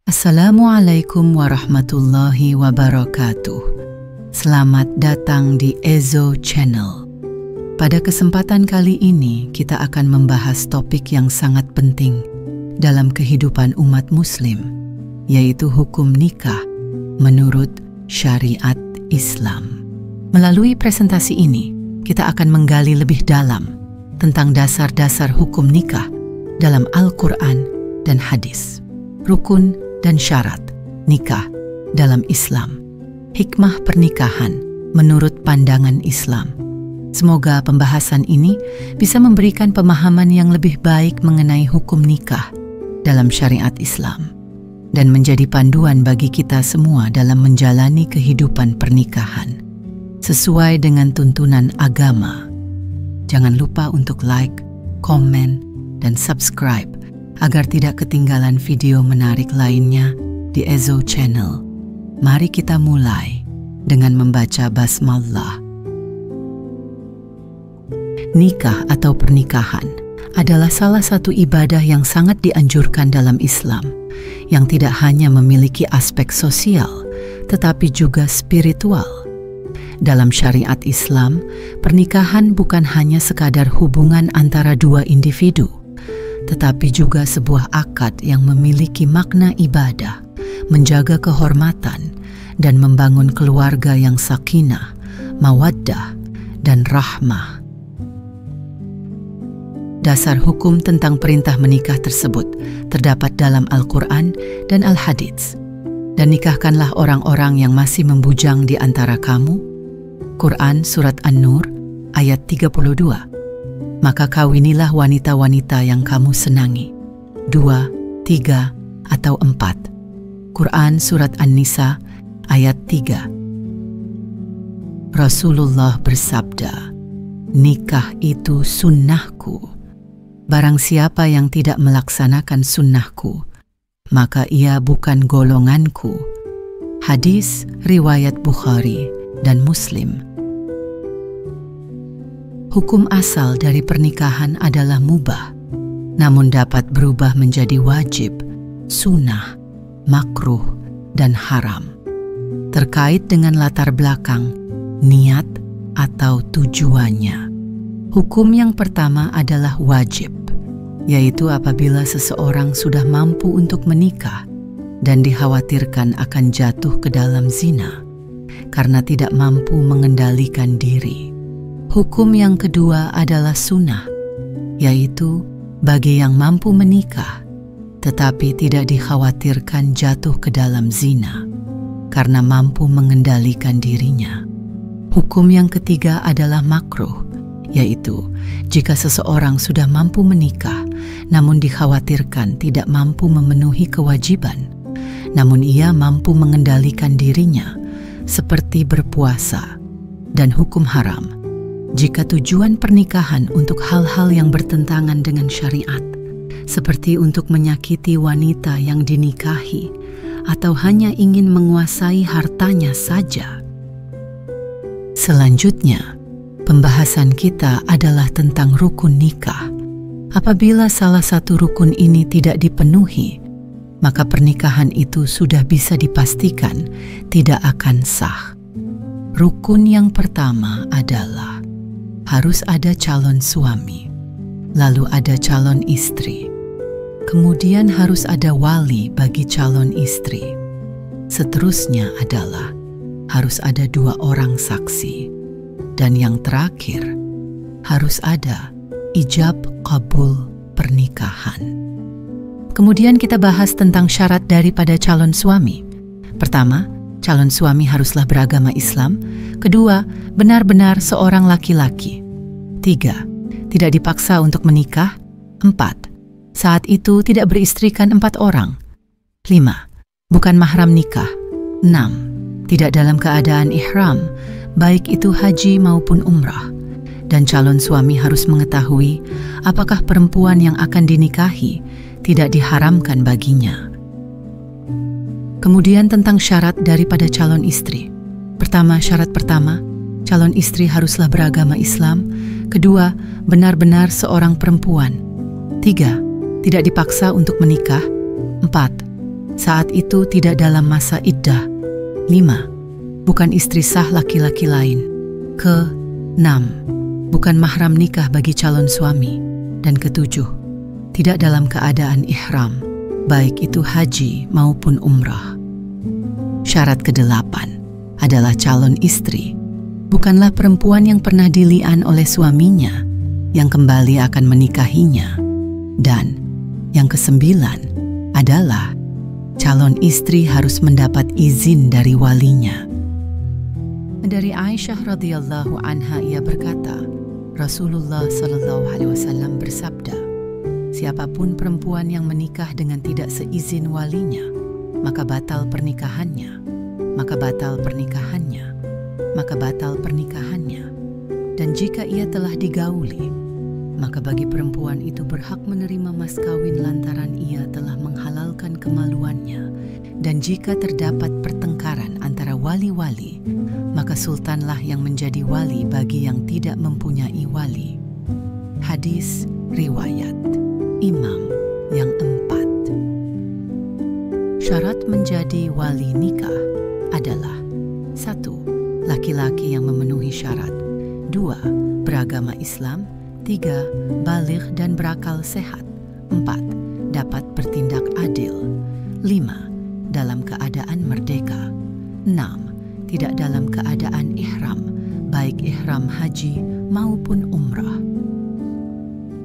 Assalamualaikum warahmatullahi wabarakatuh. Selamat datang di Ezo Channel. Pada kesempatan kali ini kita akan membahas topik yang sangat penting dalam kehidupan umat muslim, yaitu hukum nikah menurut syariat Islam. Melalui presentasi ini, kita akan menggali lebih dalam tentang dasar-dasar hukum nikah dalam Al-Quran dan hadis, rukun dan syarat nikah dalam Islam, hikmah pernikahan menurut pandangan Islam. Semoga pembahasan ini bisa memberikan pemahaman yang lebih baik mengenai hukum nikah dalam syariat Islam dan menjadi panduan bagi kita semua dalam menjalani kehidupan pernikahan sesuai dengan tuntunan agama. Jangan lupa untuk like, komen, dan subscribe agar tidak ketinggalan video menarik lainnya di Ezo Channel. Mari kita mulai dengan membaca basmalah. Nikah atau pernikahan adalah salah satu ibadah yang sangat dianjurkan dalam Islam, yang tidak hanya memiliki aspek sosial, tetapi juga spiritual. Dalam syariat Islam, pernikahan bukan hanya sekadar hubungan antara dua individu, tetapi juga sebuah akad yang memiliki makna ibadah, menjaga kehormatan, dan membangun keluarga yang sakinah, mawaddah, dan rahmah. Dasar hukum tentang perintah menikah tersebut terdapat dalam Al-Quran dan Al-Hadits. Dan nikahkanlah orang-orang yang masih membujang di antara kamu. Quran Surat An-Nur ayat 32. Maka kawinilah wanita-wanita yang kamu senangi, 2, 3, atau 4. Quran Surat An-Nisa ayat 3. Rasulullah bersabda, nikah itu sunnahku. Barang siapa yang tidak melaksanakan sunnahku, maka ia bukan golonganku. Hadis riwayat Bukhari dan Muslim. Hukum asal dari pernikahan adalah mubah, namun dapat berubah menjadi wajib, sunnah, makruh, dan haram, terkait dengan latar belakang, niat, atau tujuannya. Hukum yang pertama adalah wajib, yaitu apabila seseorang sudah mampu untuk menikah dan dikhawatirkan akan jatuh ke dalam zina karena tidak mampu mengendalikan diri. Hukum yang kedua adalah sunnah, yaitu bagi yang mampu menikah, tetapi tidak dikhawatirkan jatuh ke dalam zina, karena mampu mengendalikan dirinya. Hukum yang ketiga adalah makruh, yaitu jika seseorang sudah mampu menikah, namun dikhawatirkan tidak mampu memenuhi kewajiban, namun ia mampu mengendalikan dirinya, seperti berpuasa. Dan hukum haram, jika tujuan pernikahan untuk hal-hal yang bertentangan dengan syariat, seperti untuk menyakiti wanita yang dinikahi, atau hanya ingin menguasai hartanya saja. Selanjutnya, pembahasan kita adalah tentang rukun nikah. Apabila salah satu rukun ini tidak dipenuhi, maka pernikahan itu sudah bisa dipastikan tidak akan sah. Rukun yang pertama adalah harus ada calon suami, lalu ada calon istri. Kemudian harus ada wali bagi calon istri. Seterusnya adalah harus ada 2 orang saksi. Dan yang terakhir, harus ada ijab kabul pernikahan. Kemudian kita bahas tentang syarat daripada calon suami. Pertama, calon suami haruslah beragama Islam. Kedua, benar-benar seorang laki-laki. 3, tidak dipaksa untuk menikah. 4, saat itu tidak beristrikan 4 orang. 5, bukan mahram nikah. 6, tidak dalam keadaan ihram, baik itu haji maupun umrah. Dan calon suami harus mengetahui apakah perempuan yang akan dinikahi tidak diharamkan baginya. Kemudian tentang syarat daripada calon istri. Pertama, syarat pertama, calon istri haruslah beragama Islam. Kedua, benar-benar seorang perempuan. 3, tidak dipaksa untuk menikah. 4, saat itu tidak dalam masa iddah. 5. Bukan istri sah laki-laki lain. Ke-6. Bukan mahram nikah bagi calon suami. Dan ke-7. Tidak dalam keadaan ihram, baik itu haji maupun umrah. Syarat ke-8 adalah calon istri bukanlah perempuan yang pernah dili'an oleh suaminya yang kembali akan menikahinya. Dan yang ke-9 adalah calon istri harus mendapat izin dari walinya. Dari Aisyah radhiyallahu anha ia berkata, Rasulullah sallallahu alaihi wasallam bersabda, siapapun perempuan yang menikah dengan tidak seizin walinya, maka batal pernikahannya, maka batal pernikahannya, maka batal pernikahannya. Dan jika ia telah digauli, maka bagi perempuan itu berhak menerima mas kawin lantaran ia telah menghalalkan kemaluannya. Dan jika terdapat pertengkaran antara wali-wali, maka sultanlah yang menjadi wali bagi yang tidak mempunyai wali. Hadis riwayat Imam yang 4. Syarat menjadi wali nikah adalah 1. Laki-laki yang memenuhi syarat. 2. Beragama Islam. 3. Baligh dan berakal sehat. 4. Dapat bertindak adil. 5. Dalam keadaan merdeka. 6. Tidak dalam keadaan ihram, baik ihram haji maupun umrah.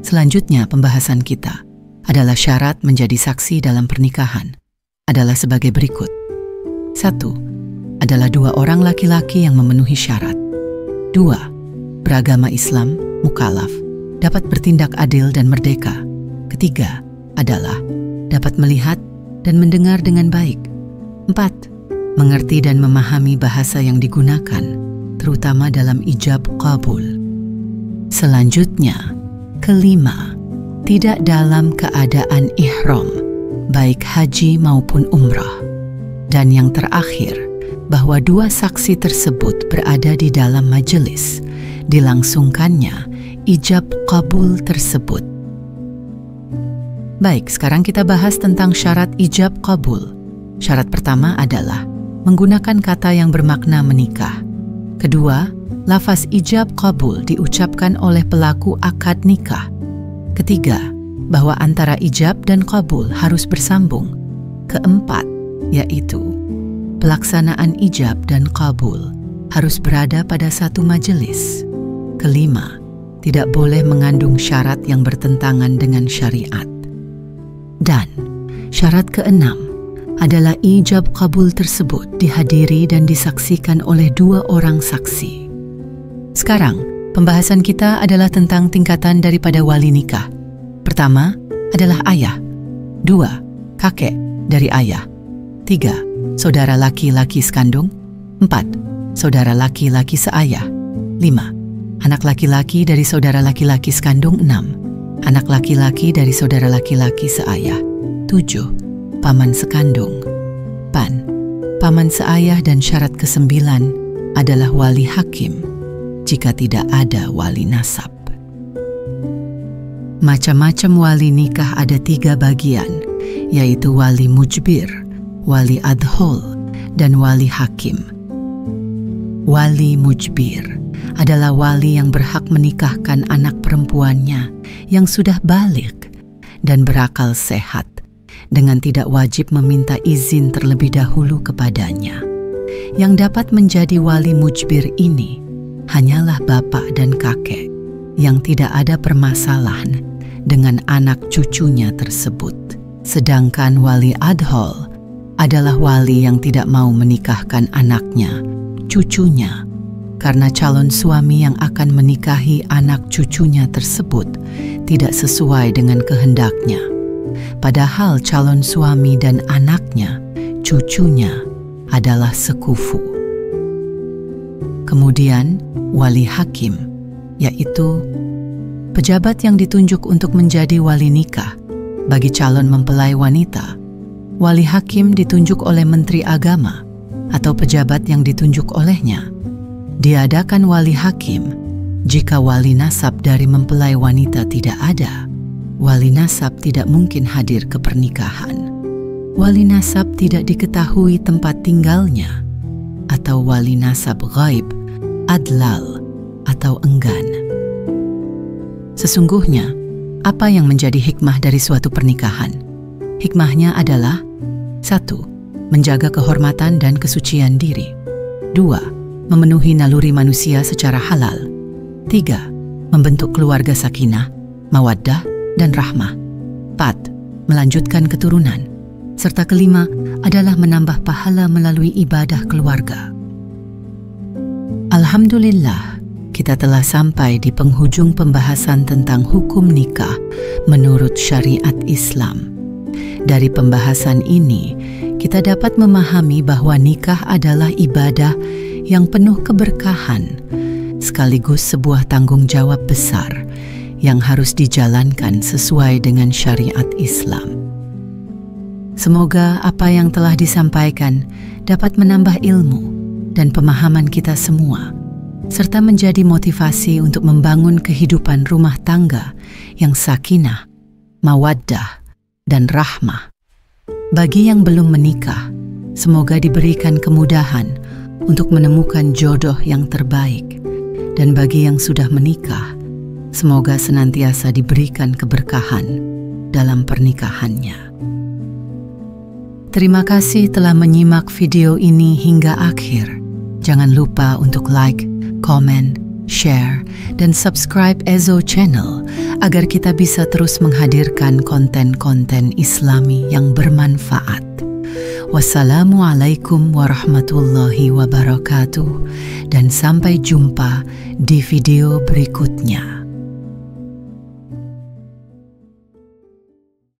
Selanjutnya pembahasan kita adalah syarat menjadi saksi dalam pernikahan adalah sebagai berikut. 1. Adalah 2 orang laki-laki yang memenuhi syarat. 2. Beragama Islam, mukallaf, dapat bertindak adil dan merdeka. Ketiga adalah dapat melihat dan mendengar dengan baik. 4. Mengerti dan memahami bahasa yang digunakan, terutama dalam ijab qabul. Selanjutnya, 5. Tidak dalam keadaan ihram, baik haji maupun umrah. Dan yang terakhir, bahwa 2 saksi tersebut berada di dalam majelis, dilangsungkannya ijab qabul tersebut. Baik, sekarang kita bahas tentang syarat ijab qabul. Syarat pertama adalah menggunakan kata yang bermakna menikah. Kedua, lafaz ijab qabul diucapkan oleh pelaku akad nikah. Ketiga, bahwa antara ijab dan qabul harus bersambung. Keempat, yaitu pelaksanaan ijab dan qabul harus berada pada satu majelis. Kelima, tidak boleh mengandung syarat yang bertentangan dengan syariat. Dan syarat keenam adalah ijab qabul tersebut dihadiri dan disaksikan oleh 2 orang saksi. Sekarang, pembahasan kita adalah tentang tingkatan daripada wali nikah. Pertama adalah ayah. 2. Kakek dari ayah. 3. Saudara laki-laki sekandung. 4. Saudara laki-laki seayah. 5. Anak laki-laki dari saudara laki-laki sekandung. 6. Anak laki-laki dari saudara laki-laki seayah. 7. Paman sekandung. 8. Paman seayah dan syarat ke-9 adalah wali hakim jika tidak ada wali nasab. Macam-macam wali nikah ada 3 bagian, yaitu wali mujbir, wali adhol, dan wali hakim. Wali mujbir adalah wali yang berhak menikahkan anak perempuannya yang sudah baligh dan berakal sehat, dengan tidak wajib meminta izin terlebih dahulu kepadanya. Yang dapat menjadi wali mujbir ini hanyalah bapak dan kakek yang tidak ada permasalahan dengan anak cucunya tersebut. Sedangkan wali adhol adalah wali yang tidak mau menikahkan anaknya, cucunya, karena calon suami yang akan menikahi anak cucunya tersebut tidak sesuai dengan kehendaknya. Padahal calon suami dan anaknya, cucunya, adalah sekufu. Kemudian, wali hakim, yaitu pejabat yang ditunjuk untuk menjadi wali nikah bagi calon mempelai wanita. Wali hakim ditunjuk oleh Menteri Agama atau pejabat yang ditunjuk olehnya. Diadakan wali hakim jika wali nasab dari mempelai wanita tidak ada. Wali nasab tidak mungkin hadir ke pernikahan. wali nasab tidak diketahui tempat tinggalnya, atau wali nasab ghaib, adlal, atau enggan. Sesungguhnya, apa yang menjadi hikmah dari suatu pernikahan? Hikmahnya adalah 1. Menjaga kehormatan dan kesucian diri. 2. Memenuhi naluri manusia secara halal. 3. Membentuk keluarga sakinah, mawaddah, dan rahmah. 4. Melanjutkan keturunan. Serta kelima adalah menambah pahala melalui ibadah keluarga. Alhamdulillah, kita telah sampai di penghujung pembahasan tentang hukum nikah menurut syariat Islam. Dari pembahasan ini, kita dapat memahami bahwa nikah adalah ibadah yang penuh keberkahan, sekaligus sebuah tanggung jawab besar yang harus dijalankan sesuai dengan syariat Islam. Semoga apa yang telah disampaikan dapat menambah ilmu dan pemahaman kita semua, serta menjadi motivasi untuk membangun kehidupan rumah tangga yang sakinah, mawaddah, dan rahmah. Bagi yang belum menikah, semoga diberikan kemudahan untuk menemukan jodoh yang terbaik. Dan bagi yang sudah menikah, semoga senantiasa diberikan keberkahan dalam pernikahannya. Terima kasih telah menyimak video ini hingga akhir. Jangan lupa untuk like, komen, share, dan subscribe Ezo Channel agar kita bisa terus menghadirkan konten-konten Islami yang bermanfaat. Wassalamualaikum warahmatullahi wabarakatuh, dan sampai jumpa di video berikutnya.